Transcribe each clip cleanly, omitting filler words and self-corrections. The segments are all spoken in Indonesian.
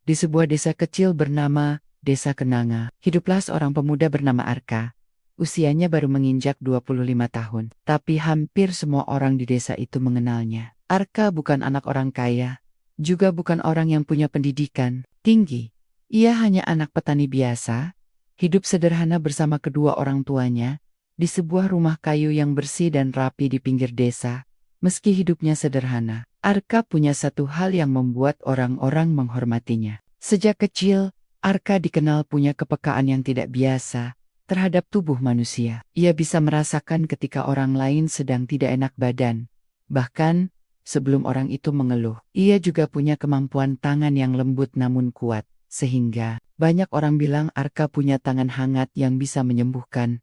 Di sebuah desa kecil bernama Desa Kenanga, hiduplah seorang pemuda bernama Arka. Usianya baru menginjak 25 tahun, tapi hampir semua orang di desa itu mengenalnya. Arka bukan anak orang kaya, juga bukan orang yang punya pendidikan tinggi. Ia hanya anak petani biasa, hidup sederhana bersama kedua orang tuanya, di sebuah rumah kayu yang bersih dan rapi di pinggir desa. Meski hidupnya sederhana, Arka punya satu hal yang membuat orang-orang menghormatinya. Sejak kecil, Arka dikenal punya kepekaan yang tidak biasa terhadap tubuh manusia. Ia bisa merasakan ketika orang lain sedang tidak enak badan. Bahkan, sebelum orang itu mengeluh, ia juga punya kemampuan tangan yang lembut namun kuat, sehingga banyak orang bilang Arka punya tangan hangat yang bisa menyembuhkan.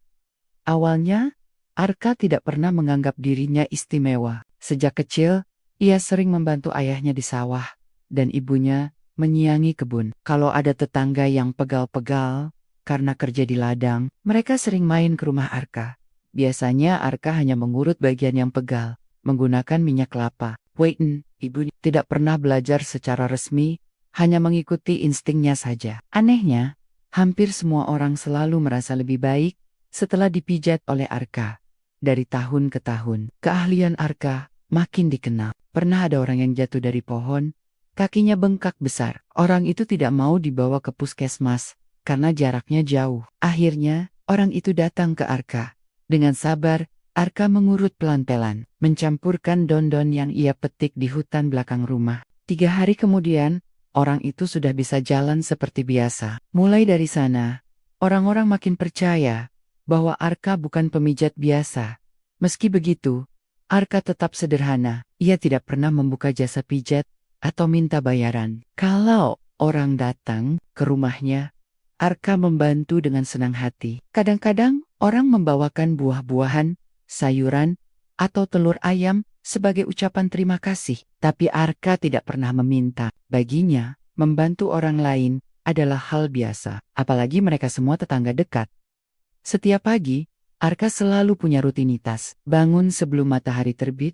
Awalnya, Arka tidak pernah menganggap dirinya istimewa. Sejak kecil, ia sering membantu ayahnya di sawah, dan ibunya menyiangi kebun. Kalau ada tetangga yang pegal-pegal karena kerja di ladang, mereka sering main ke rumah Arka. Biasanya Arka hanya mengurut bagian yang pegal, menggunakan minyak kelapa. Ibu tidak pernah belajar secara resmi, hanya mengikuti instingnya saja. Anehnya, hampir semua orang selalu merasa lebih baik setelah dipijat oleh Arka. Dari tahun ke tahun, keahlian Arka makin dikenal. Pernah ada orang yang jatuh dari pohon, kakinya bengkak besar. Orang itu tidak mau dibawa ke puskesmas karena jaraknya jauh. Akhirnya, orang itu datang ke Arka. Dengan sabar, Arka mengurut pelan-pelan, mencampurkan daun-daun yang ia petik di hutan belakang rumah. 3 hari kemudian, orang itu sudah bisa jalan seperti biasa. Mulai dari sana, orang-orang makin percaya bahwa Arka bukan pemijat biasa. Meski begitu, Arka tetap sederhana. Ia tidak pernah membuka jasa pijat atau minta bayaran. Kalau orang datang ke rumahnya, Arka membantu dengan senang hati. Kadang-kadang orang membawakan buah-buahan, sayuran, atau telur ayam sebagai ucapan terima kasih. Tapi Arka tidak pernah meminta. Baginya, membantu orang lain adalah hal biasa, apalagi mereka semua tetangga dekat. Setiap pagi, Arka selalu punya rutinitas. Bangun sebelum matahari terbit,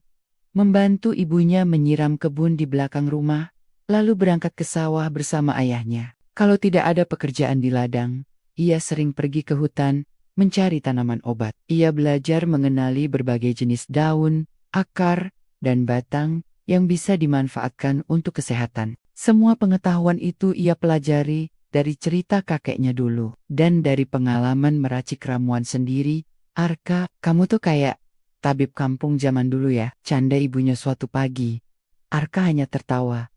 membantu ibunya menyiram kebun di belakang rumah, lalu berangkat ke sawah bersama ayahnya. Kalau tidak ada pekerjaan di ladang, ia sering pergi ke hutan, mencari tanaman obat. Ia belajar mengenali berbagai jenis daun, akar, dan batang yang bisa dimanfaatkan untuk kesehatan. Semua pengetahuan itu ia pelajari dari cerita kakeknya dulu, dan dari pengalaman meracik ramuan sendiri. Arka, kamu tuh kayak tabib kampung zaman dulu ya, canda ibunya suatu pagi. Arka hanya tertawa.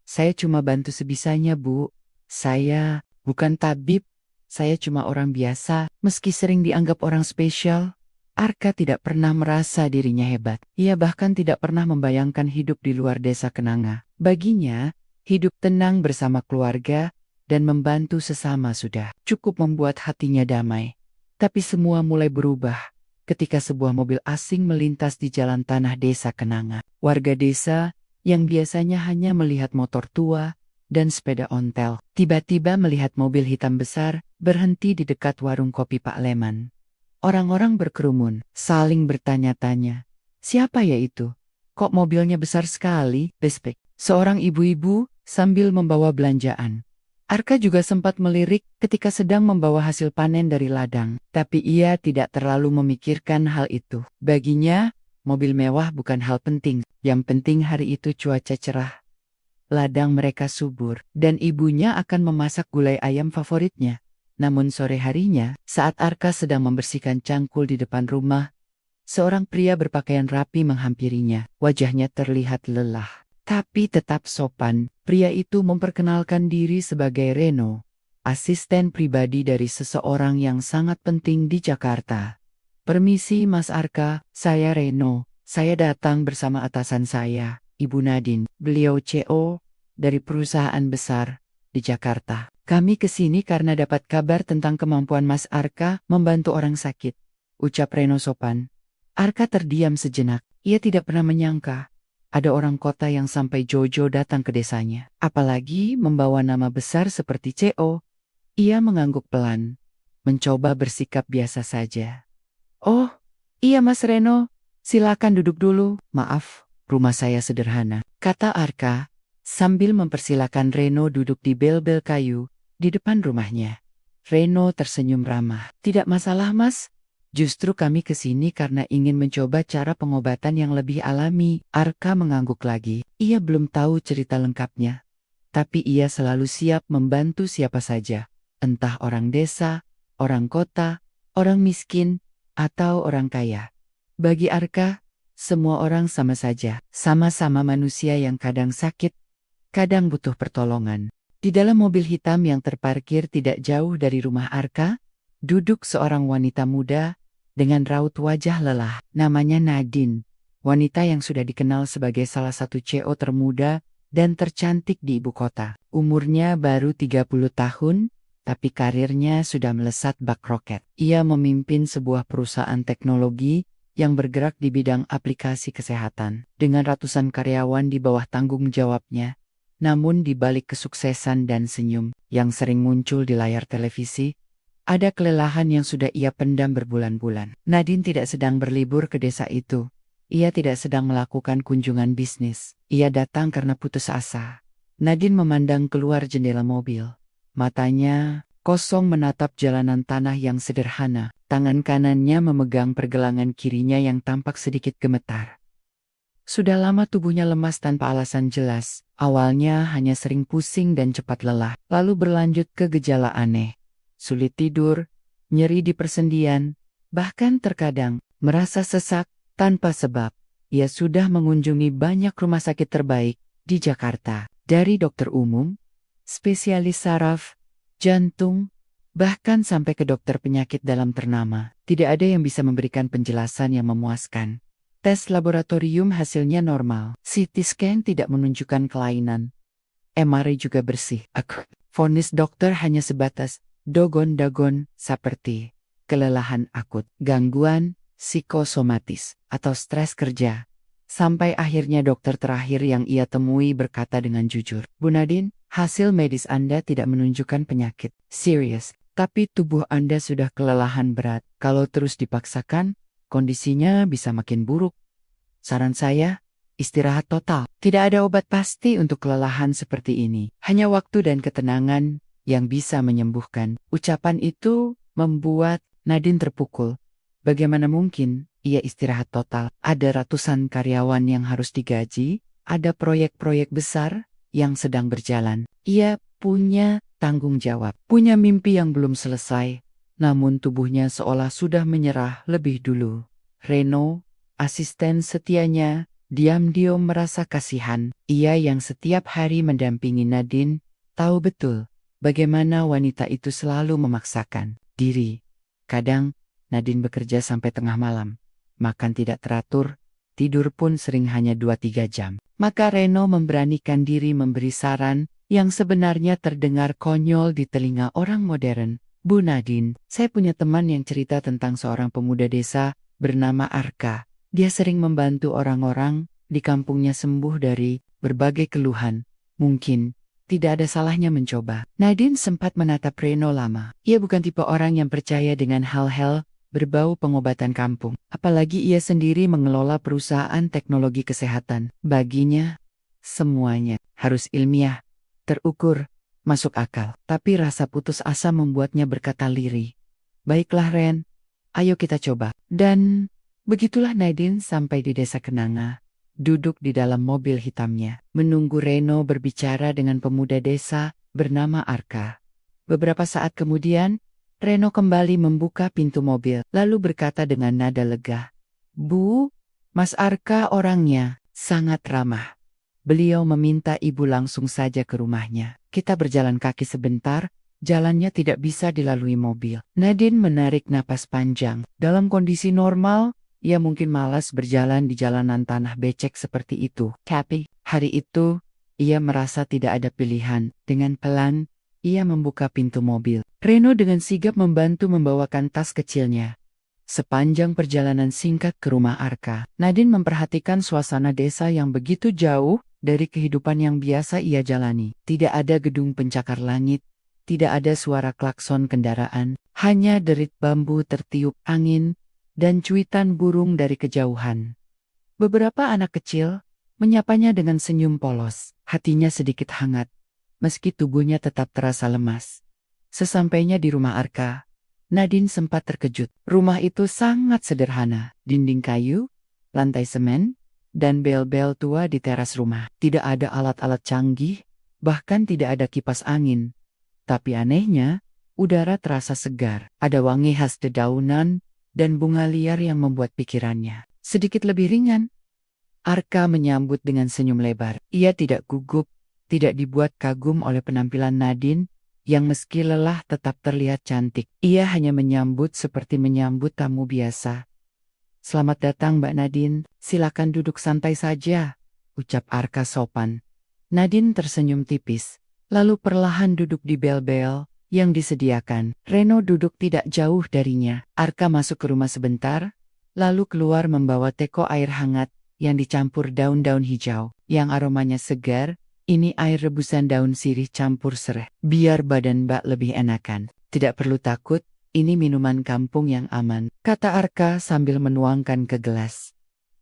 Saya cuma bantu sebisanya, Bu. Saya bukan tabib, saya cuma orang biasa. Meski sering dianggap orang spesial, Arka tidak pernah merasa dirinya hebat. Ia bahkan tidak pernah membayangkan hidup di luar desa Kenanga. Baginya, hidup tenang bersama keluarga dan membantu sesama sudah cukup membuat hatinya damai. Tapi semua mulai berubah ketika sebuah mobil asing melintas di jalan tanah desa Kenanga. Warga desa yang biasanya hanya melihat motor tua dan sepeda ontel, tiba-tiba melihat mobil hitam besar berhenti di dekat warung kopi Pak Leman. Orang-orang berkerumun, saling bertanya-tanya, siapa ya itu? Kok mobilnya besar sekali? Bespek, seorang ibu-ibu sambil membawa belanjaan. Arka juga sempat melirik ketika sedang membawa hasil panen dari ladang, tapi ia tidak terlalu memikirkan hal itu. Baginya, mobil mewah bukan hal penting, yang penting hari itu cuaca cerah. Ladang mereka subur, dan ibunya akan memasak gulai ayam favoritnya. Namun sore harinya, saat Arka sedang membersihkan cangkul di depan rumah, seorang pria berpakaian rapi menghampirinya. Wajahnya terlihat lelah, tapi tetap sopan. Pria itu memperkenalkan diri sebagai Reno, asisten pribadi dari seseorang yang sangat penting di Jakarta. Permisi Mas Arka, saya Reno. Saya datang bersama atasan saya, Ibu Nadine. Beliau CEO dari perusahaan besar di Jakarta. Kami kesini karena dapat kabar tentang kemampuan Mas Arka membantu orang sakit, ucap Reno sopan. Arka terdiam sejenak. Ia tidak pernah menyangka ada orang kota yang sampai Jojo datang ke desanya. Apalagi membawa nama besar seperti CEO. Ia mengangguk pelan, mencoba bersikap biasa saja. Oh, iya Mas Reno, silakan duduk dulu. Maaf, rumah saya sederhana, kata Arka, sambil mempersilakan Reno duduk di bel-bel kayu di depan rumahnya. Reno tersenyum ramah. "Tidak masalah, Mas. Justru kami ke sini karena ingin mencoba cara pengobatan yang lebih alami." Arka mengangguk lagi. Ia belum tahu cerita lengkapnya. Tapi ia selalu siap membantu siapa saja. Entah orang desa, orang kota, orang miskin, atau orang kaya. Bagi Arka, semua orang sama saja. Sama-sama manusia yang kadang sakit, kadang butuh pertolongan. Di dalam mobil hitam yang terparkir tidak jauh dari rumah Arka, duduk seorang wanita muda dengan raut wajah lelah. Namanya Nadine, wanita yang sudah dikenal sebagai salah satu CEO termuda dan tercantik di ibu kota. Umurnya baru 30 tahun, tapi karirnya sudah melesat bak roket. Ia memimpin sebuah perusahaan teknologi yang bergerak di bidang aplikasi kesehatan, dengan ratusan karyawan di bawah tanggung jawabnya. Namun di balik kesuksesan dan senyum yang sering muncul di layar televisi, ada kelelahan yang sudah ia pendam berbulan-bulan. Nadine tidak sedang berlibur ke desa itu. Ia tidak sedang melakukan kunjungan bisnis. Ia datang karena putus asa. Nadine memandang keluar jendela mobil. Matanya kosong menatap jalanan tanah yang sederhana. Tangan kanannya memegang pergelangan kirinya yang tampak sedikit gemetar. Sudah lama tubuhnya lemas tanpa alasan jelas. Awalnya hanya sering pusing dan cepat lelah. Lalu berlanjut ke gejala aneh. Sulit tidur, nyeri di persendian, bahkan terkadang merasa sesak tanpa sebab. Ia sudah mengunjungi banyak rumah sakit terbaik di Jakarta. Dari dokter umum, spesialis saraf, jantung, bahkan sampai ke dokter penyakit dalam ternama. Tidak ada yang bisa memberikan penjelasan yang memuaskan. Tes laboratorium hasilnya normal. CT scan tidak menunjukkan kelainan. MRI juga bersih. Vonis dokter hanya sebatas dogon-dagon seperti kelelahan akut, gangguan psikosomatis, atau stres kerja. Sampai akhirnya dokter terakhir yang ia temui berkata dengan jujur, "Bu Nadine, hasil medis Anda tidak menunjukkan penyakit serius, tapi tubuh Anda sudah kelelahan berat. Kalau terus dipaksakan, kondisinya bisa makin buruk. Saran saya, istirahat total. Tidak ada obat pasti untuk kelelahan seperti ini. Hanya waktu dan ketenangan yang bisa menyembuhkan." Ucapan itu membuat Nadine terpukul. Bagaimana mungkin ia istirahat total? Ada ratusan karyawan yang harus digaji, ada proyek-proyek besar yang sedang berjalan. Ia punya tanggung jawab, punya mimpi yang belum selesai, namun tubuhnya seolah sudah menyerah lebih dulu. Reno, asisten setianya, diam-diam merasa kasihan. Ia yang setiap hari mendampingi Nadine, tahu betul bagaimana wanita itu selalu memaksakan diri. Kadang, Nadine bekerja sampai tengah malam, makan tidak teratur, tidur pun sering hanya 2-3 jam. Maka Reno memberanikan diri memberi saran yang sebenarnya terdengar konyol di telinga orang modern. "Bu Nadine, saya punya teman yang cerita tentang seorang pemuda desa bernama Arka. Dia sering membantu orang-orang di kampungnya sembuh dari berbagai keluhan. Mungkin tidak ada salahnya mencoba." Nadine sempat menatap Reno lama. Ia bukan tipe orang yang percaya dengan hal-hal berbau pengobatan kampung. Apalagi ia sendiri mengelola perusahaan teknologi kesehatan. Baginya, semuanya harus ilmiah, terukur, masuk akal. Tapi rasa putus asa membuatnya berkata lirih, "Baiklah Ren, ayo kita coba." Dan begitulah Nadine sampai di desa Kenanga, duduk di dalam mobil hitamnya, menunggu Reno berbicara dengan pemuda desa bernama Arka. Beberapa saat kemudian, Reno kembali membuka pintu mobil, lalu berkata dengan nada lega, "Bu, Mas Arka orangnya sangat ramah. Beliau meminta ibu langsung saja ke rumahnya. Kita berjalan kaki sebentar, jalannya tidak bisa dilalui mobil." Nadine menarik napas panjang. Dalam kondisi normal, ia mungkin malas berjalan di jalanan tanah becek seperti itu. Tapi hari itu, ia merasa tidak ada pilihan. Dengan pelan, ia membuka pintu mobil. Reno dengan sigap membantu membawakan tas kecilnya. Sepanjang perjalanan singkat ke rumah Arka, Nadine memperhatikan suasana desa yang begitu jauh dari kehidupan yang biasa ia jalani. Tidak ada gedung pencakar langit, tidak ada suara klakson kendaraan, hanya derit bambu tertiup angin dan cuitan burung dari kejauhan. Beberapa anak kecil menyapanya dengan senyum polos. Hatinya sedikit hangat, meski tubuhnya tetap terasa lemas. Sesampainya di rumah Arka, Nadine sempat terkejut. Rumah itu sangat sederhana, dinding kayu, lantai semen, dan bel-bel tua di teras rumah. Tidak ada alat-alat canggih, bahkan tidak ada kipas angin. Tapi anehnya, udara terasa segar. Ada wangi khas dedaunan dan bunga liar yang membuat pikirannya sedikit lebih ringan. Arka menyambut dengan senyum lebar. Ia tidak gugup, tidak dibuat kagum oleh penampilan Nadine, yang meski lelah tetap terlihat cantik. Ia hanya menyambut seperti menyambut tamu biasa. "Selamat datang Mbak Nadine, silakan duduk santai saja," ucap Arka sopan. Nadine tersenyum tipis, lalu perlahan duduk di bel-bel yang disediakan. Reno duduk tidak jauh darinya. Arka masuk ke rumah sebentar, lalu keluar membawa teko air hangat yang dicampur daun-daun hijau, yang aromanya segar. "Ini air rebusan daun sirih campur serai, biar badan Mbak lebih enakan. Tidak perlu takut, ini minuman kampung yang aman," kata Arka sambil menuangkan ke gelas.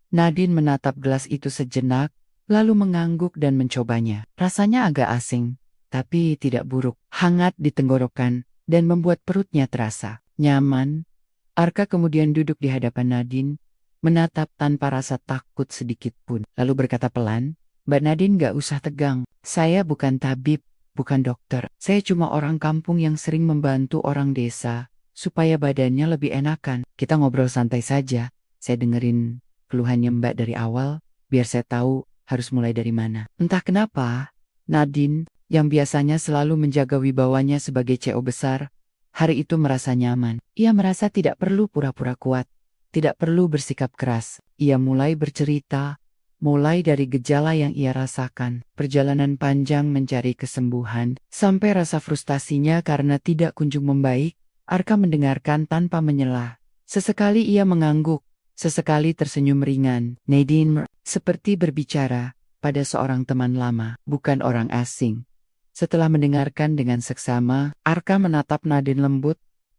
Nadine menatap gelas itu sejenak, lalu mengangguk dan mencobanya. Rasanya agak asing, tapi tidak buruk. Hangat di tenggorokan, dan membuat perutnya terasa nyaman. Arka kemudian duduk di hadapan Nadine, menatap tanpa rasa takut sedikit pun. Lalu berkata pelan, "Mbak Nadine gak usah tegang. Saya bukan tabib, bukan dokter. Saya cuma orang kampung yang sering membantu orang desa, supaya badannya lebih enakan. Kita ngobrol santai saja. Saya dengerin keluhannya Mbak dari awal, biar saya tahu harus mulai dari mana." Entah kenapa, Nadine, yang biasanya selalu menjaga wibawanya sebagai CEO besar, hari itu merasa nyaman. Ia merasa tidak perlu pura-pura kuat. Tidak perlu bersikap keras. Ia mulai bercerita, mulai dari gejala yang ia rasakan, perjalanan panjang mencari kesembuhan, sampai rasa frustasinya karena tidak kunjung membaik. Arka mendengarkan tanpa menyela. Sesekali ia mengangguk, sesekali tersenyum ringan. Nadine seperti berbicara pada seorang teman lama, bukan orang asing. Setelah mendengarkan dengan seksama, Arka menatap Nadine lembut,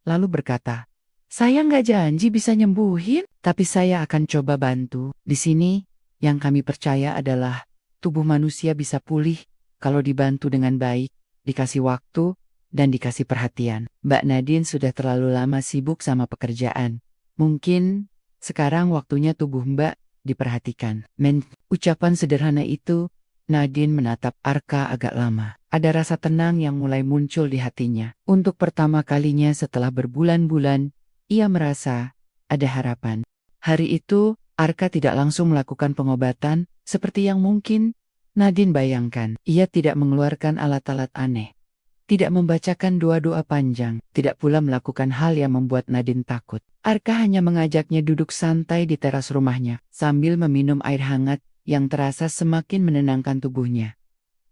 lalu berkata, "Saya nggak janji bisa nyembuhin, tapi saya akan coba bantu. Di sini, yang kami percaya adalah tubuh manusia bisa pulih kalau dibantu dengan baik, dikasih waktu, dan dikasih perhatian." Mbak Nadine sudah terlalu lama sibuk sama pekerjaan. Mungkin sekarang waktunya tubuh Mbak diperhatikan. Ucapan sederhana itu, Nadine menatap Arka agak lama. Ada rasa tenang yang mulai muncul di hatinya. Untuk pertama kalinya setelah berbulan-bulan, ia merasa ada harapan. Hari itu, Arka tidak langsung melakukan pengobatan, seperti yang mungkin Nadine bayangkan. Ia tidak mengeluarkan alat-alat aneh, tidak membacakan doa-doa panjang, tidak pula melakukan hal yang membuat Nadine takut. Arka hanya mengajaknya duduk santai di teras rumahnya, sambil meminum air hangat yang terasa semakin menenangkan tubuhnya.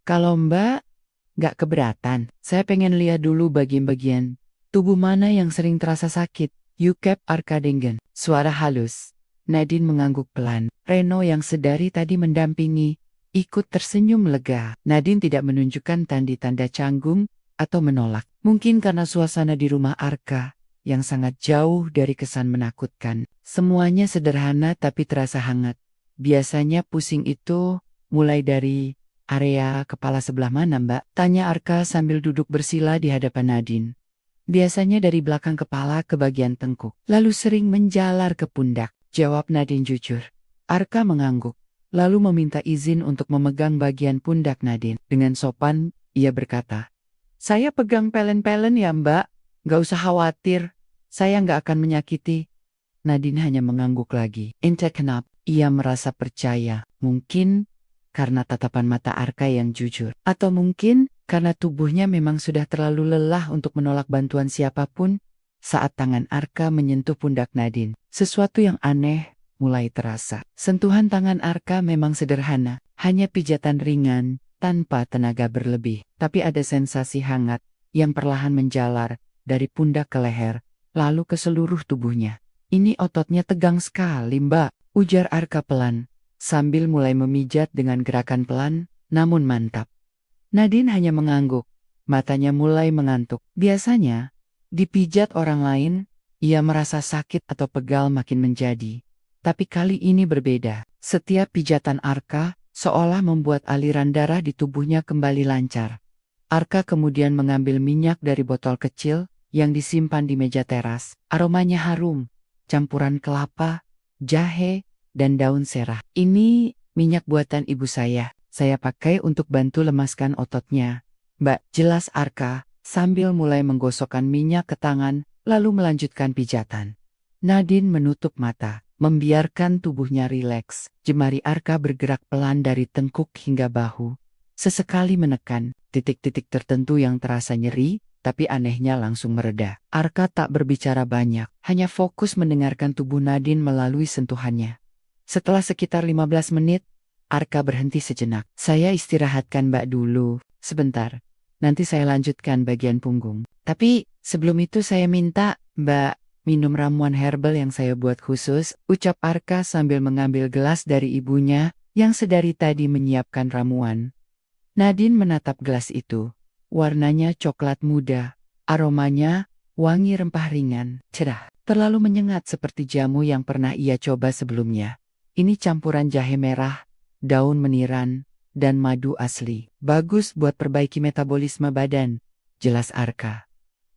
"Kalau Mbak gak keberatan, saya pengen lihat dulu bagian-bagian tubuh mana yang sering terasa sakit," ucap Arka dengan suara halus. Nadine mengangguk pelan. Reno yang sedari tadi mendampingi, ikut tersenyum lega. Nadine tidak menunjukkan tanda-tanda canggung atau menolak. Mungkin karena suasana di rumah Arka yang sangat jauh dari kesan menakutkan. Semuanya sederhana tapi terasa hangat. "Biasanya pusing itu mulai dari area kepala sebelah mana, Mbak?" tanya Arka sambil duduk bersila di hadapan Nadine. "Biasanya dari belakang kepala ke bagian tengkuk, lalu sering menjalar ke pundak," jawab Nadine jujur. Arka mengangguk, lalu meminta izin untuk memegang bagian pundak Nadine. Dengan sopan, ia berkata, "Saya pegang pelen-pelen ya Mbak, gak usah khawatir, saya gak akan menyakiti." Nadine hanya mengangguk lagi. Entah kenapa, ia merasa percaya. Mungkin karena tatapan mata Arka yang jujur. Atau mungkin karena tubuhnya memang sudah terlalu lelah untuk menolak bantuan siapapun. Saat tangan Arka menyentuh pundak Nadine, sesuatu yang aneh mulai terasa. Sentuhan tangan Arka memang sederhana, hanya pijatan ringan, tanpa tenaga berlebih. Tapi ada sensasi hangat yang perlahan menjalar dari pundak ke leher, lalu ke seluruh tubuhnya. "Ini ototnya tegang sekali, Mbak," ujar Arka pelan, sambil mulai memijat dengan gerakan pelan, namun mantap. Nadine hanya mengangguk, matanya mulai mengantuk. Biasanya, dipijat orang lain, ia merasa sakit atau pegal makin menjadi. Tapi kali ini berbeda. Setiap pijatan Arka seolah membuat aliran darah di tubuhnya kembali lancar. Arka kemudian mengambil minyak dari botol kecil yang disimpan di meja teras. Aromanya harum, campuran kelapa, jahe, dan daun serah. Ini minyak buatan ibu saya. Saya pakai untuk bantu lemaskan ototnya. Mbak, jelas Arka, sambil mulai menggosokkan minyak ke tangan, lalu melanjutkan pijatan. Nadine menutup mata, membiarkan tubuhnya rileks. Jemari Arka bergerak pelan dari tengkuk hingga bahu. Sesekali menekan titik-titik tertentu yang terasa nyeri, tapi anehnya langsung mereda. Arka tak berbicara banyak, hanya fokus mendengarkan tubuh Nadine melalui sentuhannya. Setelah sekitar 15 menit, Arka berhenti sejenak. Saya istirahatkan Mbak dulu, sebentar. Nanti saya lanjutkan bagian punggung. Tapi sebelum itu saya minta, Mbak, minum ramuan herbal yang saya buat khusus, ucap Arka sambil mengambil gelas dari ibunya yang sedari tadi menyiapkan ramuan. Nadine menatap gelas itu. Warnanya coklat muda, aromanya wangi rempah ringan, cerah, terlalu menyengat seperti jamu yang pernah ia coba sebelumnya. Ini campuran jahe merah, daun meniran, dan madu asli. Bagus buat perbaiki metabolisme badan, jelas Arka.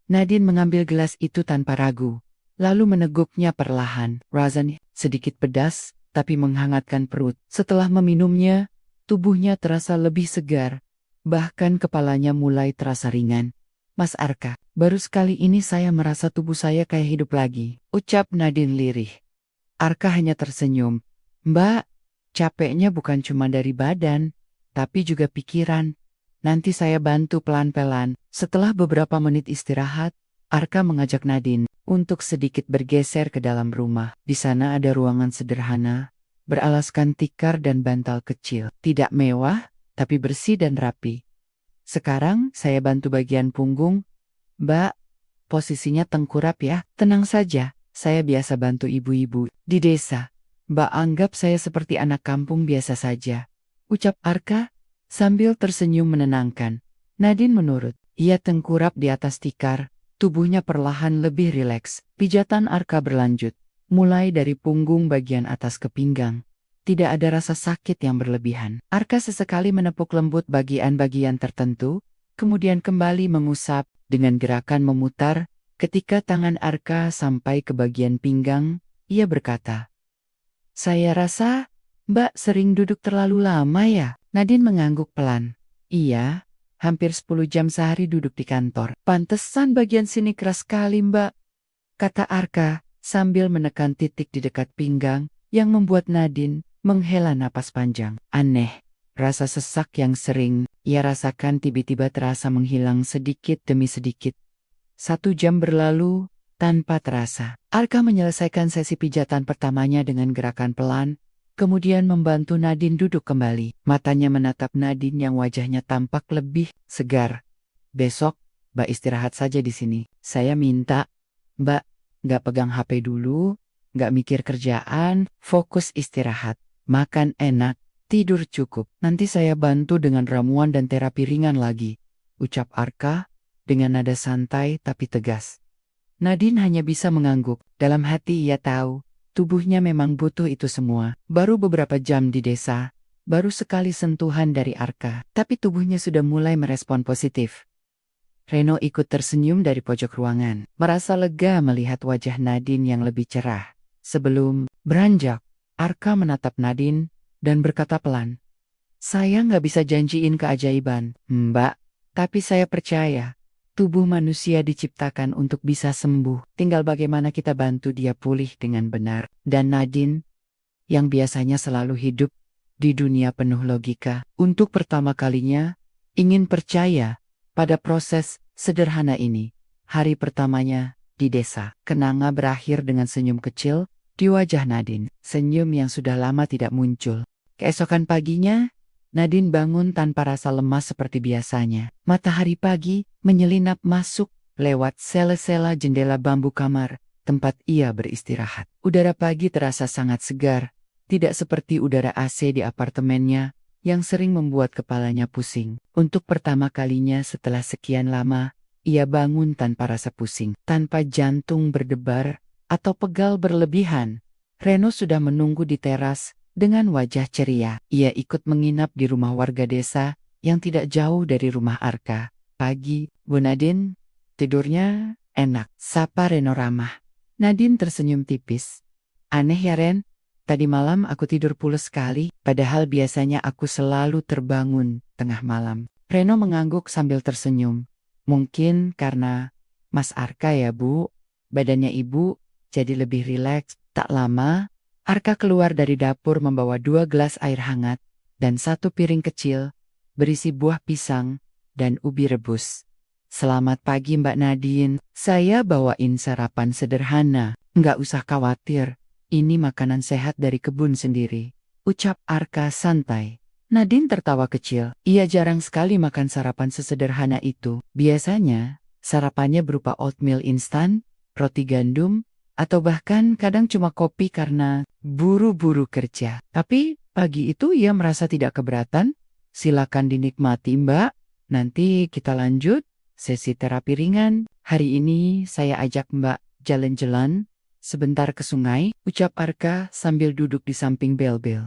Nadine mengambil gelas itu tanpa ragu, lalu meneguknya perlahan. Rasanya sedikit pedas, tapi menghangatkan perut. Setelah meminumnya, tubuhnya terasa lebih segar, bahkan kepalanya mulai terasa ringan. Mas Arka, baru sekali ini saya merasa tubuh saya kayak hidup lagi, ucap Nadine lirih. Arka hanya tersenyum. Mbak, capeknya bukan cuma dari badan, tapi juga pikiran. Nanti saya bantu pelan-pelan. Setelah beberapa menit istirahat, Arka mengajak Nadine untuk sedikit bergeser ke dalam rumah. Di sana ada ruangan sederhana, beralaskan tikar dan bantal kecil. Tidak mewah, tapi bersih dan rapi. Sekarang saya bantu bagian punggung. Mbak, posisinya tengkurap ya. Tenang saja, saya biasa bantu ibu-ibu di desa. Mbak anggap saya seperti anak kampung biasa saja, ucap Arka sambil tersenyum menenangkan. Nadine menurut. Ia tengkurap di atas tikar, tubuhnya perlahan lebih rileks. Pijatan Arka berlanjut, mulai dari punggung bagian atas ke pinggang. Tidak ada rasa sakit yang berlebihan. Arka sesekali menepuk lembut bagian-bagian tertentu, kemudian kembali mengusap dengan gerakan memutar. Ketika tangan Arka sampai ke bagian pinggang, ia berkata, "Saya rasa Mbak sering duduk terlalu lama ya?" Nadine mengangguk pelan. Iya, hampir 10 jam sehari duduk di kantor. Pantesan bagian sini keras sekali Mbak, kata Arka sambil menekan titik di dekat pinggang yang membuat Nadine menghela napas panjang. Aneh, rasa sesak yang sering ia rasakan tiba-tiba terasa menghilang sedikit demi sedikit. 1 jam berlalu tanpa terasa. Arka menyelesaikan sesi pijatan pertamanya dengan gerakan pelan, kemudian membantu Nadine duduk kembali. Matanya menatap Nadine yang wajahnya tampak lebih segar. Besok, Mbak istirahat saja di sini. Saya minta, Mbak, nggak pegang HP dulu, nggak mikir kerjaan, fokus istirahat. Makan enak, tidur cukup. Nanti saya bantu dengan ramuan dan terapi ringan lagi, ucap Arka dengan nada santai tapi tegas. Nadine hanya bisa mengangguk. Dalam hati ia tahu, tubuhnya memang butuh itu semua. Baru beberapa jam di desa, baru sekali sentuhan dari Arka, tapi tubuhnya sudah mulai merespon positif. Reno ikut tersenyum dari pojok ruangan, merasa lega melihat wajah Nadine yang lebih cerah. Sebelum beranjak, Arka menatap Nadine dan berkata pelan, "Saya nggak bisa janjiin keajaiban, Mbak, tapi saya percaya tubuh manusia diciptakan untuk bisa sembuh. Tinggal bagaimana kita bantu dia pulih dengan benar." Dan Nadine, yang biasanya selalu hidup di dunia penuh logika, untuk pertama kalinya ingin percaya pada proses sederhana ini. Hari pertamanya di desa, kenanga berakhir dengan senyum kecil di wajah Nadine, senyum yang sudah lama tidak muncul. Keesokan paginya, Nadine bangun tanpa rasa lemas seperti biasanya. Matahari pagi menyelinap masuk lewat sela-sela jendela bambu kamar, tempat ia beristirahat. Udara pagi terasa sangat segar, tidak seperti udara AC di apartemennya yang sering membuat kepalanya pusing. Untuk pertama kalinya setelah sekian lama, ia bangun tanpa rasa pusing, tanpa jantung berdebar atau pegal berlebihan. Reno sudah menunggu di teras Dengan wajah ceria, ia ikut menginap di rumah warga desa yang tidak jauh dari rumah Arka. Pagi, Bu Nadine, tidurnya enak, sapa Reno ramah. Nadine tersenyum tipis. Aneh ya Ren, tadi malam aku tidur pules sekali, padahal biasanya aku selalu terbangun tengah malam. Reno mengangguk sambil tersenyum. Mungkin karena Mas Arka ya Bu, badannya ibu jadi lebih rileks. Tak lama, Arka keluar dari dapur membawa 2 gelas air hangat dan 1 piring kecil berisi buah pisang dan ubi rebus. Selamat pagi Mbak Nadine, saya bawain sarapan sederhana, nggak usah khawatir, ini makanan sehat dari kebun sendiri, ucap Arka santai. Nadine tertawa kecil, ia jarang sekali makan sarapan sesederhana itu, biasanya sarapannya berupa oatmeal instan, roti gandum, atau bahkan kadang cuma kopi karena buru-buru kerja. Tapi pagi itu ia merasa tidak keberatan. Silakan dinikmati Mbak. Nanti kita lanjut sesi terapi ringan. Hari ini saya ajak Mbak jalan-jalan sebentar ke sungai, ucap Arka sambil duduk di samping Bel-Bel.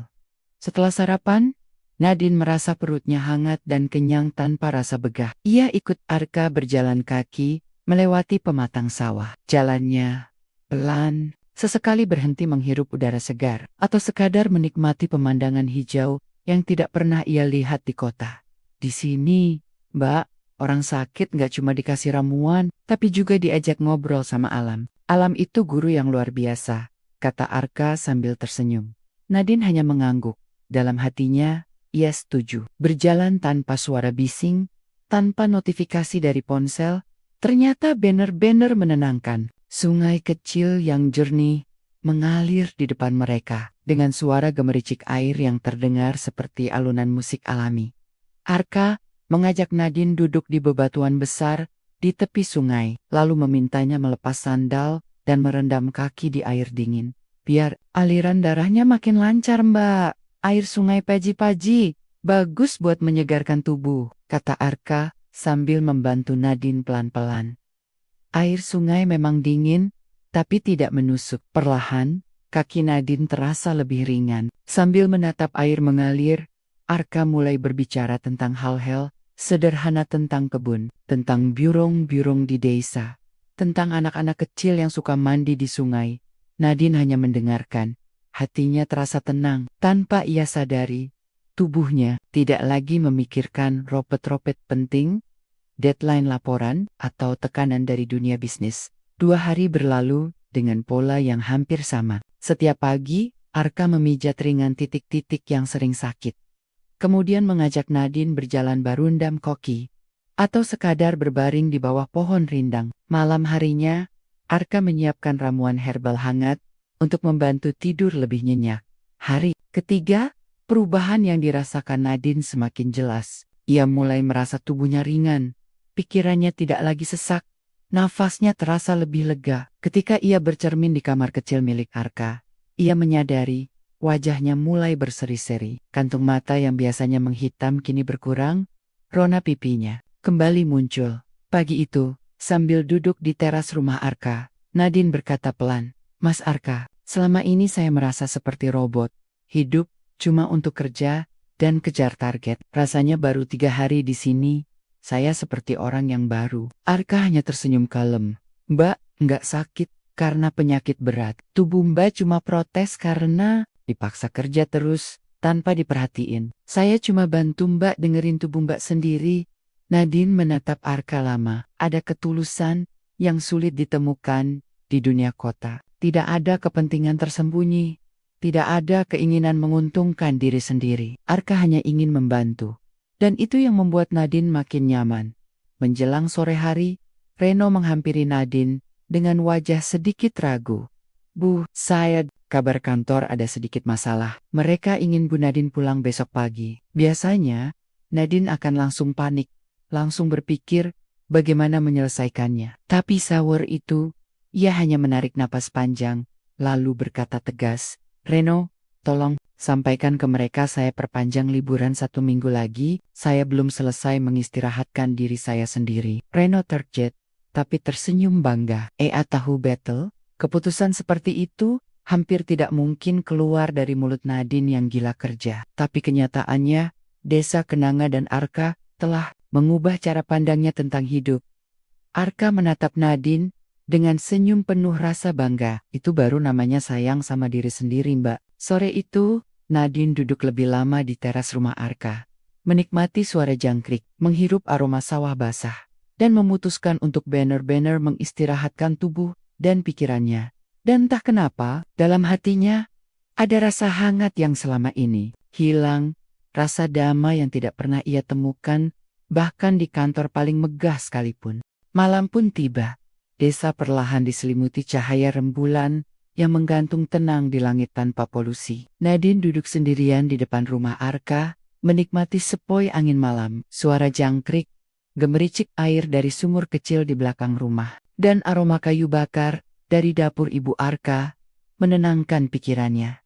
Setelah sarapan, Nadine merasa perutnya hangat dan kenyang tanpa rasa begah. Ia ikut Arka berjalan kaki melewati pematang sawah. Jalannya pelan, sesekali berhenti menghirup udara segar, atau sekadar menikmati pemandangan hijau yang tidak pernah ia lihat di kota. Di sini, Mbak, orang sakit nggak cuma dikasih ramuan, tapi juga diajak ngobrol sama alam. Alam itu guru yang luar biasa, kata Arka sambil tersenyum. Nadine hanya mengangguk. Dalam hatinya, ia setuju. Berjalan tanpa suara bising, tanpa notifikasi dari ponsel, ternyata banner-banner menenangkan. Sungai kecil yang jernih mengalir di depan mereka dengan suara gemericik air yang terdengar seperti alunan musik alami. Arka mengajak Nadine duduk di bebatuan besar di tepi sungai, lalu memintanya melepas sandal dan merendam kaki di air dingin. Biar aliran darahnya makin lancar Mbak, air sungai Paji-Paji, bagus buat menyegarkan tubuh, kata Arka sambil membantu Nadine pelan-pelan. Air sungai memang dingin, tapi tidak menusuk. Perlahan, kaki Nadine terasa lebih ringan. Sambil menatap air mengalir, Arka mulai berbicara tentang hal-hal sederhana tentang kebun, tentang burung-burung di desa, tentang anak-anak kecil yang suka mandi di sungai. Nadine hanya mendengarkan. Hatinya terasa tenang, tanpa ia sadari. Tubuhnya tidak lagi memikirkan ropet-ropet penting, deadline laporan, atau tekanan dari dunia bisnis. 2 hari berlalu dengan pola yang hampir sama. Setiap pagi, Arka memijat ringan titik-titik yang sering sakit. Kemudian mengajak Nadine berjalan barundam koki, atau sekadar berbaring di bawah pohon rindang. Malam harinya, Arka menyiapkan ramuan herbal hangat untuk membantu tidur lebih nyenyak. Hari ketiga, perubahan yang dirasakan Nadine semakin jelas. Ia mulai merasa tubuhnya ringan. Pikirannya tidak lagi sesak, nafasnya terasa lebih lega. Ketika ia bercermin di kamar kecil milik Arka, ia menyadari wajahnya mulai berseri-seri. Kantung mata yang biasanya menghitam kini berkurang, rona pipinya kembali muncul. Pagi itu, sambil duduk di teras rumah Arka, Nadine berkata pelan, "Mas Arka, selama ini saya merasa seperti robot. Hidup cuma untuk kerja dan kejar target. Rasanya baru 3 hari di sini, saya seperti orang yang baru." Arka hanya tersenyum kalem. "Mbak, nggak sakit karena penyakit berat. Tubuh Mbak cuma protes karena dipaksa kerja terus, tanpa diperhatiin. Saya cuma bantu Mbak dengerin tubuh Mbak sendiri." Nadine menatap Arka lama. Ada ketulusan yang sulit ditemukan di dunia kota. Tidak ada kepentingan tersembunyi. Tidak ada keinginan menguntungkan diri sendiri. Arka hanya ingin membantu. Dan itu yang membuat Nadine makin nyaman. Menjelang sore hari, Reno menghampiri Nadine dengan wajah sedikit ragu. "Bu, saya kabar kantor ada sedikit masalah. Mereka ingin Bu Nadine pulang besok pagi." Biasanya, Nadine akan langsung panik, langsung berpikir bagaimana menyelesaikannya. Tapi sawur itu, ia hanya menarik napas panjang, lalu berkata tegas, "Reno, tolong sampaikan ke mereka saya perpanjang liburan 1 minggu lagi, saya belum selesai mengistirahatkan diri saya sendiri." Reno terkejut, tapi tersenyum bangga. "Tahu Battle, keputusan seperti itu hampir tidak mungkin keluar dari mulut Nadine yang gila kerja. Tapi kenyataannya, Desa Kenanga dan Arka telah mengubah cara pandangnya tentang hidup. Arka menatap Nadine dengan senyum penuh rasa bangga. Itu baru namanya sayang sama diri sendiri, Mbak. Sore itu, Nadine duduk lebih lama di teras rumah Arka, menikmati suara jangkrik, menghirup aroma sawah basah, dan memutuskan untuk benar-benar mengistirahatkan tubuh dan pikirannya. Dan entah kenapa, dalam hatinya, ada rasa hangat yang selama ini hilang, rasa damai yang tidak pernah ia temukan, bahkan di kantor paling megah sekalipun. Malam pun tiba. Desa perlahan diselimuti cahaya rembulan yang menggantung tenang di langit tanpa polusi. Nadine duduk sendirian di depan rumah Arka, menikmati sepoi angin malam, suara jangkrik, gemericik air dari sumur kecil di belakang rumah, dan aroma kayu bakar dari dapur ibu Arka menenangkan pikirannya.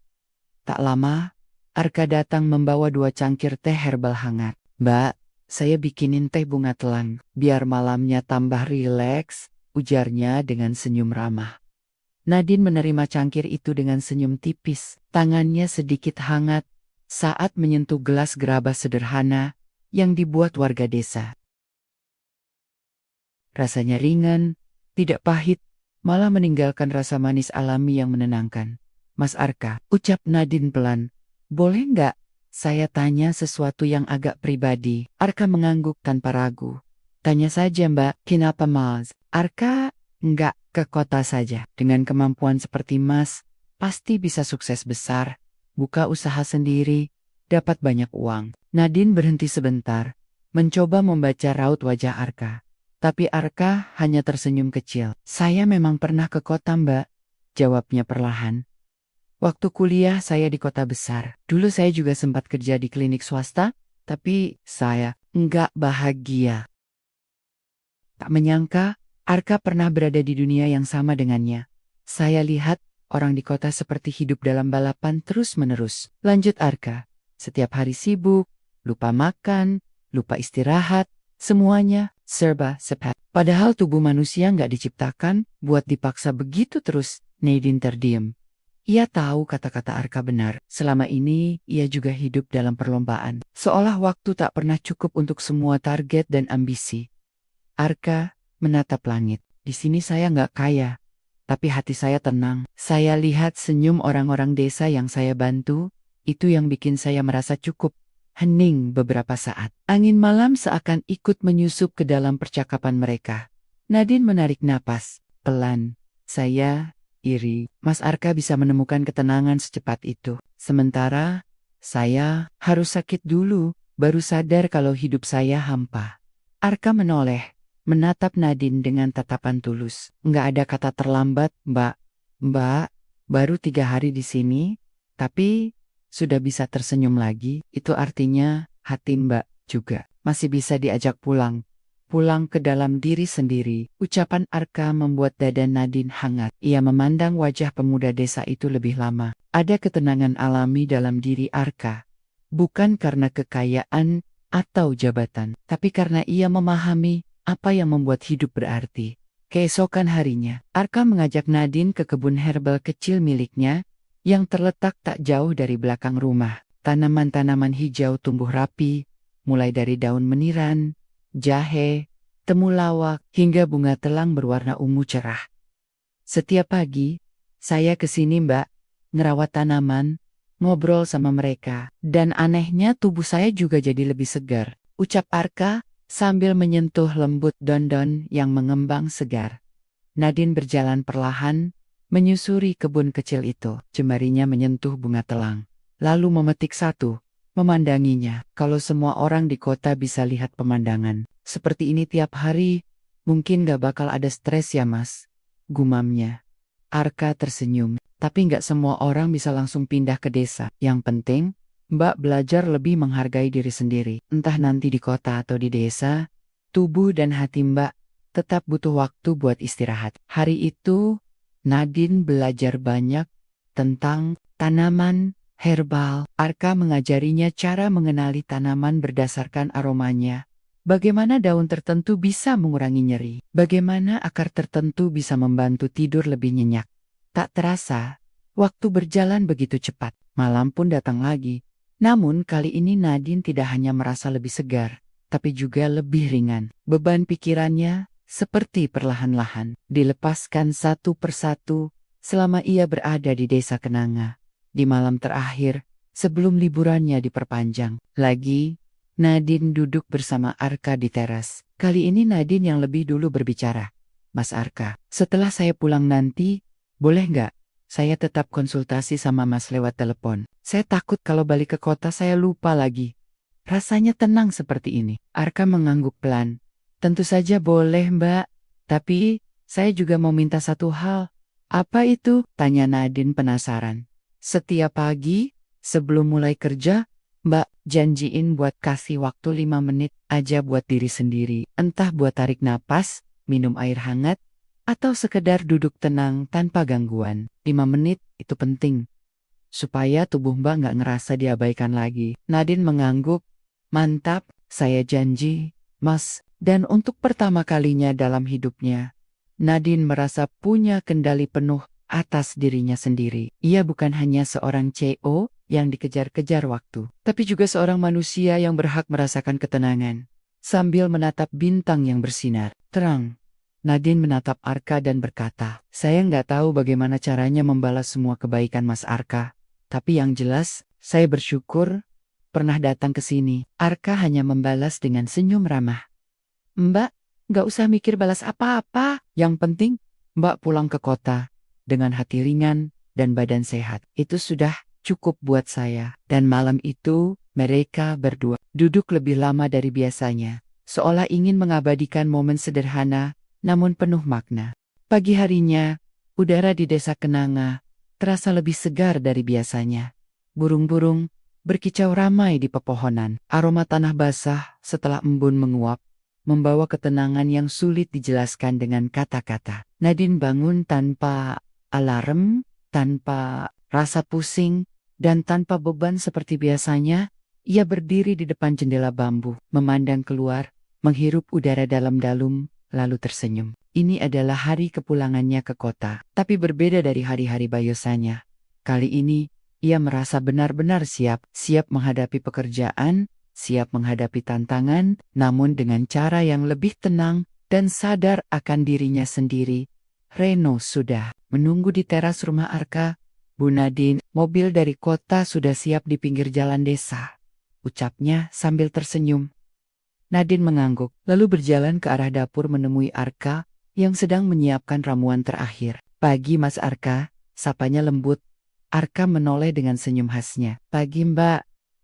Tak lama, Arka datang membawa 2 cangkir teh herbal hangat. "Mbak, saya bikinin teh bunga telang, biar malamnya tambah rileks," ujarnya dengan senyum ramah. Nadine menerima cangkir itu dengan senyum tipis, tangannya sedikit hangat saat menyentuh gelas gerabah sederhana yang dibuat warga desa. Rasanya ringan, tidak pahit, malah meninggalkan rasa manis alami yang menenangkan. "Mas Arka," ucap Nadine pelan, "boleh nggak saya tanya sesuatu yang agak pribadi?" Arka mengangguk tanpa ragu. "Tanya saja, Mbak." "Kenapa, Mas?" "Arka nggak ke kota saja. Dengan kemampuan seperti Mas, pasti bisa sukses besar, buka usaha sendiri, dapat banyak uang." Nadine berhenti sebentar, mencoba membaca raut wajah Arka. Tapi Arka hanya tersenyum kecil. "Saya memang pernah ke kota, Mbak," jawabnya perlahan. "Waktu kuliah saya di kota besar. Dulu saya juga sempat kerja di klinik swasta, tapi saya nggak bahagia." Tak menyangka, Arka pernah berada di dunia yang sama dengannya. "Saya lihat orang di kota seperti hidup dalam balapan terus-menerus," lanjut Arka. "Setiap hari sibuk, lupa makan, lupa istirahat, semuanya serba cepat. Padahal tubuh manusia nggak diciptakan buat dipaksa begitu terus." Nadine terdiam. Ia tahu kata-kata Arka benar. Selama ini, ia juga hidup dalam perlombaan. Seolah waktu tak pernah cukup untuk semua target dan ambisi. Arka menatap langit. "Di sini saya nggak kaya, tapi hati saya tenang. Saya lihat senyum orang-orang desa yang saya bantu, itu yang bikin saya merasa cukup." Hening beberapa saat. Angin malam seakan ikut menyusup ke dalam percakapan mereka. Nadine menarik napas, pelan. "Saya iri, Mas Arka bisa menemukan ketenangan secepat itu. Sementara, saya harus sakit dulu, baru sadar kalau hidup saya hampa." Arka menoleh, menatap Nadine dengan tatapan tulus. "Nggak ada kata terlambat, Mbak. Mbak, baru 3 hari di sini, tapi sudah bisa tersenyum lagi. Itu artinya hati Mbak juga masih bisa diajak pulang. Pulang ke dalam diri sendiri." Ucapan Arka membuat dada Nadine hangat. Ia memandang wajah pemuda desa itu lebih lama. Ada ketenangan alami dalam diri Arka. Bukan karena kekayaan atau jabatan, tapi karena ia memahami apa yang membuat hidup berarti. Keesokan harinya, Arka mengajak Nadine ke kebun herbal kecil miliknya yang terletak tak jauh dari belakang rumah. Tanaman-tanaman hijau tumbuh rapi, mulai dari daun meniran, jahe, temulawak, hingga bunga telang berwarna ungu cerah. "Setiap pagi, saya ke sini, Mbak, ngerawat tanaman, ngobrol sama mereka, dan anehnya tubuh saya juga jadi lebih segar," ucap Arka sambil menyentuh lembut daun-daun yang mengembang segar. Nadine berjalan perlahan, menyusuri kebun kecil itu. Jemarinya menyentuh bunga telang, lalu memetik satu, memandanginya. "Kalau semua orang di kota bisa lihat pemandangan seperti ini tiap hari, mungkin gak bakal ada stres ya, Mas," gumamnya. Arka tersenyum. "Tapi gak semua orang bisa langsung pindah ke desa. Yang penting, Mbak belajar lebih menghargai diri sendiri. Entah nanti di kota atau di desa, tubuh dan hati Mbak tetap butuh waktu buat istirahat." Hari itu, Nadine belajar banyak tentang tanaman herbal. Arka mengajarinya cara mengenali tanaman berdasarkan aromanya. Bagaimana daun tertentu bisa mengurangi nyeri. Bagaimana akar tertentu bisa membantu tidur lebih nyenyak. Tak terasa, Waktu berjalan begitu cepat, malam pun datang lagi. Namun kali ini Nadine tidak hanya merasa lebih segar, tapi juga lebih ringan. Beban pikirannya seperti perlahan-lahan dilepaskan satu persatu selama ia berada di desa Kenanga. Di malam terakhir, sebelum liburannya diperpanjang. Lagi, Nadine duduk bersama Arka di teras. Kali ini Nadine yang lebih dulu berbicara. Mas Arka, setelah saya pulang nanti, boleh nggak? Saya tetap konsultasi sama Mas lewat telepon. Saya takut kalau balik ke kota saya lupa lagi. Rasanya tenang seperti ini. Arka mengangguk pelan. Tentu saja boleh, Mbak. Tapi, saya juga mau minta satu hal. Apa itu? Tanya Nadine penasaran. Setiap pagi, sebelum mulai kerja, Mbak janjiin buat kasih waktu 5 menit aja buat diri sendiri. Entah buat tarik napas, minum air hangat, atau sekedar duduk tenang tanpa gangguan. 5 menit itu penting. Supaya tubuh Mbak nggak ngerasa diabaikan lagi. Nadine mengangguk. Mantap, saya janji, Mas. Dan untuk pertama kalinya dalam hidupnya, Nadine merasa punya kendali penuh atas dirinya sendiri. Ia bukan hanya seorang CEO yang dikejar-kejar waktu, tapi juga seorang manusia yang berhak merasakan ketenangan. Sambil menatap bintang yang bersinar terang, Nadine menatap Arka dan berkata, saya nggak tahu bagaimana caranya membalas semua kebaikan Mas Arka. Tapi yang jelas, saya bersyukur pernah datang ke sini. Arka hanya membalas dengan senyum ramah. Mbak, nggak usah mikir balas apa-apa. Yang penting, Mbak pulang ke kota dengan hati ringan dan badan sehat. Itu sudah cukup buat saya. Dan malam itu, mereka berdua duduk lebih lama dari biasanya, seolah ingin mengabadikan momen sederhana namun penuh makna. Pagi harinya, udara di desa Kenanga terasa lebih segar dari biasanya. Burung-burung berkicau ramai di pepohonan. Aroma tanah basah setelah embun menguap membawa ketenangan yang sulit dijelaskan dengan kata-kata. Nadine bangun tanpa alarm, tanpa rasa pusing, dan tanpa beban seperti biasanya. Ia berdiri di depan jendela bambu, memandang keluar, menghirup udara dalam-dalam, lalu tersenyum. Ini adalah hari kepulangannya ke kota, tapi berbeda dari hari-hari biasanya. Kali ini, ia merasa benar-benar siap menghadapi pekerjaan, siap menghadapi tantangan, namun dengan cara yang lebih tenang dan sadar akan dirinya sendiri. Reno sudah menunggu di teras rumah Arka. Bu Nadine, mobil dari kota sudah siap di pinggir jalan desa, ucapnya sambil tersenyum. Nadine mengangguk, lalu berjalan ke arah dapur menemui Arka yang sedang menyiapkan ramuan terakhir. Pagi Mas Arka, sapanya lembut. Arka menoleh dengan senyum khasnya. Pagi Mbak,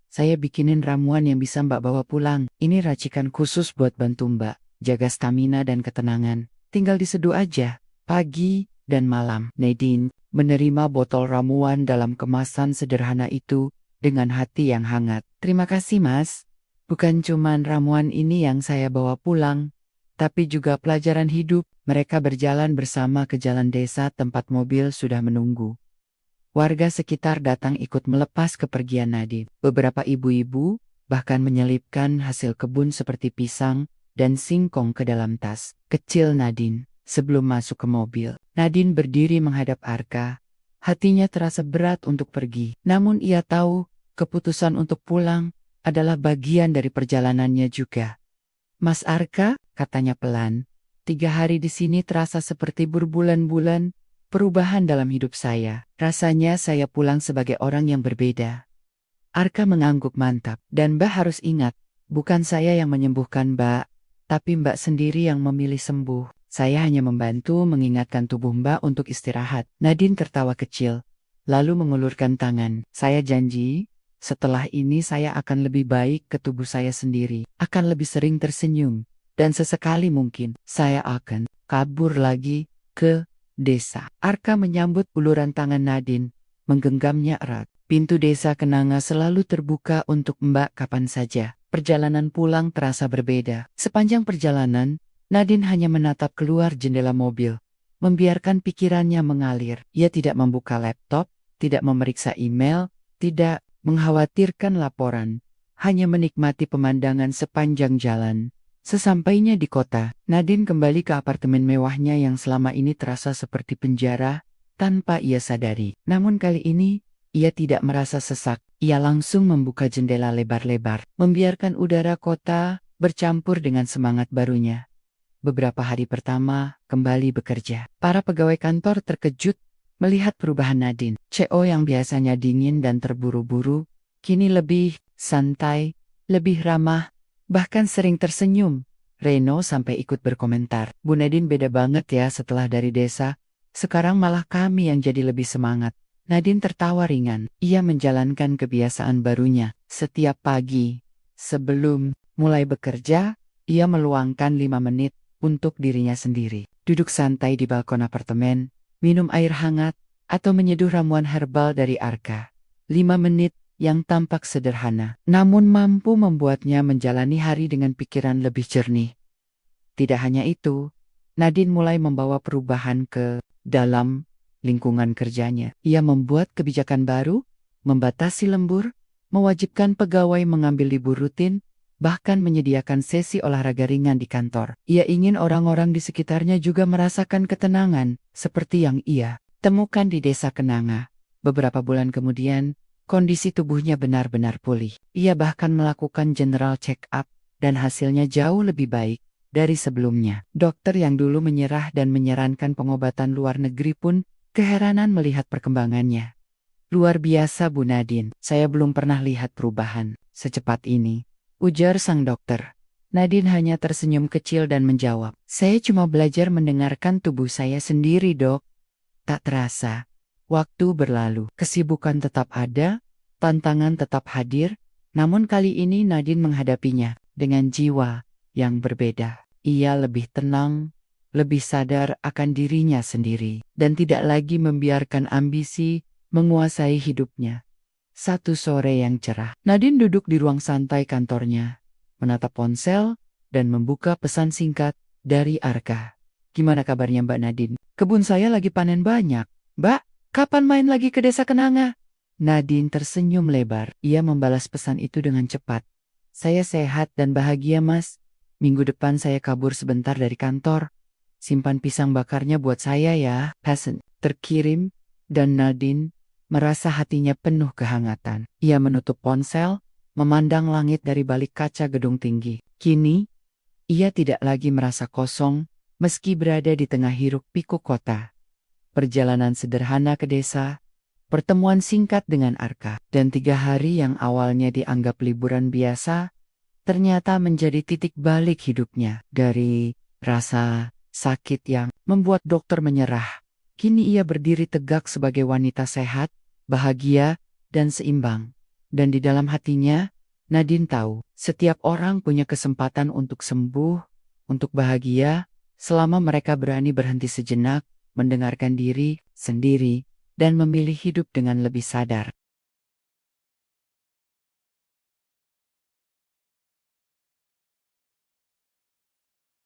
saya bikinin ramuan yang bisa Mbak bawa pulang. Ini racikan khusus buat bantu Mbak jaga stamina dan ketenangan. Tinggal diseduh aja, pagi dan malam. Nadine menerima botol ramuan dalam kemasan sederhana itu dengan hati yang hangat. Terima kasih Mas. Bukan cuman ramuan ini yang saya bawa pulang, tapi juga pelajaran hidup. Mereka berjalan bersama ke jalan desa tempat mobil sudah menunggu. Warga sekitar datang ikut melepas kepergian Nadine. Beberapa ibu-ibu bahkan menyelipkan hasil kebun seperti pisang dan singkong ke dalam tas kecil Nadine. Sebelum masuk ke mobil, Nadine berdiri menghadap Arka. Hatinya terasa berat untuk pergi. Namun ia tahu keputusan untuk pulang adalah bagian dari perjalanannya juga. Mas Arka, katanya pelan, 3 hari di sini terasa seperti berbulan-bulan perubahan dalam hidup saya. Rasanya saya pulang sebagai orang yang berbeda. Arka mengangguk mantap. Dan Mbak harus ingat, bukan saya yang menyembuhkan Mbak, tapi Mbak sendiri yang memilih sembuh. Saya hanya membantu mengingatkan tubuh Mbak untuk istirahat. Nadine tertawa kecil, lalu mengulurkan tangan. Saya janji, setelah ini saya akan lebih baik ke tubuh saya sendiri. Akan lebih sering tersenyum. Dan sesekali mungkin, saya akan kabur lagi ke desa. Arka menyambut uluran tangan Nadine, menggenggamnya erat. Pintu desa Kenanga selalu terbuka untuk Mbak kapan saja. Perjalanan pulang terasa berbeda. Sepanjang perjalanan, Nadine hanya menatap keluar jendela mobil, membiarkan pikirannya mengalir. Ia tidak membuka laptop, tidak memeriksa email, tidak mengkhawatirkan laporan, hanya menikmati pemandangan sepanjang jalan. Sesampainya di kota, Nadine kembali ke apartemen mewahnya yang selama ini terasa seperti penjara tanpa ia sadari. Namun kali ini, ia tidak merasa sesak. Ia langsung membuka jendela lebar-lebar, membiarkan udara kota bercampur dengan semangat barunya. Beberapa hari pertama, kembali bekerja. Para pegawai kantor terkejut melihat perubahan Nadine. CO yang biasanya dingin dan terburu-buru, kini lebih santai, lebih ramah, bahkan sering tersenyum. Reno sampai ikut berkomentar, "Bu Nadine beda banget ya setelah dari desa. Sekarang malah kami yang jadi lebih semangat." Nadine tertawa ringan. Ia menjalankan kebiasaan barunya. Setiap pagi, sebelum mulai bekerja, ia meluangkan 5 menit untuk dirinya sendiri. Duduk santai di balkon apartemen, minum air hangat, atau menyeduh ramuan herbal dari Arka. 5 menit yang tampak sederhana, namun mampu membuatnya menjalani hari dengan pikiran lebih jernih. Tidak hanya itu, Nadine mulai membawa perubahan ke dalam lingkungan kerjanya. Ia membuat kebijakan baru, membatasi lembur, mewajibkan pegawai mengambil libur rutin, bahkan menyediakan sesi olahraga ringan di kantor. Ia ingin orang-orang di sekitarnya juga merasakan ketenangan, seperti yang ia temukan di Desa Kenanga. Beberapa bulan kemudian, kondisi tubuhnya benar-benar pulih. Ia bahkan melakukan general check-up, dan hasilnya jauh lebih baik dari sebelumnya. Dokter yang dulu menyerah dan menyarankan pengobatan luar negeri pun keheranan melihat perkembangannya. "Luar biasa Bu Nadine, saya belum pernah lihat perubahan secepat ini," ujar sang dokter. Nadine hanya tersenyum kecil dan menjawab, "Saya cuma belajar mendengarkan tubuh saya sendiri, Dok." Tak terasa, waktu berlalu. Kesibukan tetap ada, tantangan tetap hadir, namun kali ini Nadine menghadapinya dengan jiwa yang berbeda. Ia lebih tenang, lebih sadar akan dirinya sendiri, dan tidak lagi membiarkan ambisi menguasai hidupnya. Satu sore yang cerah, Nadine duduk di ruang santai kantornya, menatap ponsel, dan membuka pesan singkat dari Arka. "Gimana kabarnya Mbak Nadine? Kebun saya lagi panen banyak. Mbak, kapan main lagi ke Desa Kenanga?" Nadine tersenyum lebar. Ia membalas pesan itu dengan cepat. "Saya sehat dan bahagia, Mas. Minggu depan saya kabur sebentar dari kantor. Simpan pisang bakarnya buat saya ya." Pesan terkirim, dan Nadine merasa hatinya penuh kehangatan. Ia menutup ponsel, memandang langit dari balik kaca gedung tinggi. Kini, ia tidak lagi merasa kosong, meski berada di tengah hiruk-pikuk kota. Perjalanan sederhana ke desa, pertemuan singkat dengan Arka, dan 3 hari yang awalnya dianggap liburan biasa, ternyata menjadi titik balik hidupnya. Dari rasa sakit yang membuat dokter menyerah, kini ia berdiri tegak sebagai wanita sehat, bahagia, dan seimbang. Dan di dalam hatinya, Nadine tahu, setiap orang punya kesempatan untuk sembuh, untuk bahagia, selama mereka berani berhenti sejenak, mendengarkan diri sendiri, dan memilih hidup dengan lebih sadar.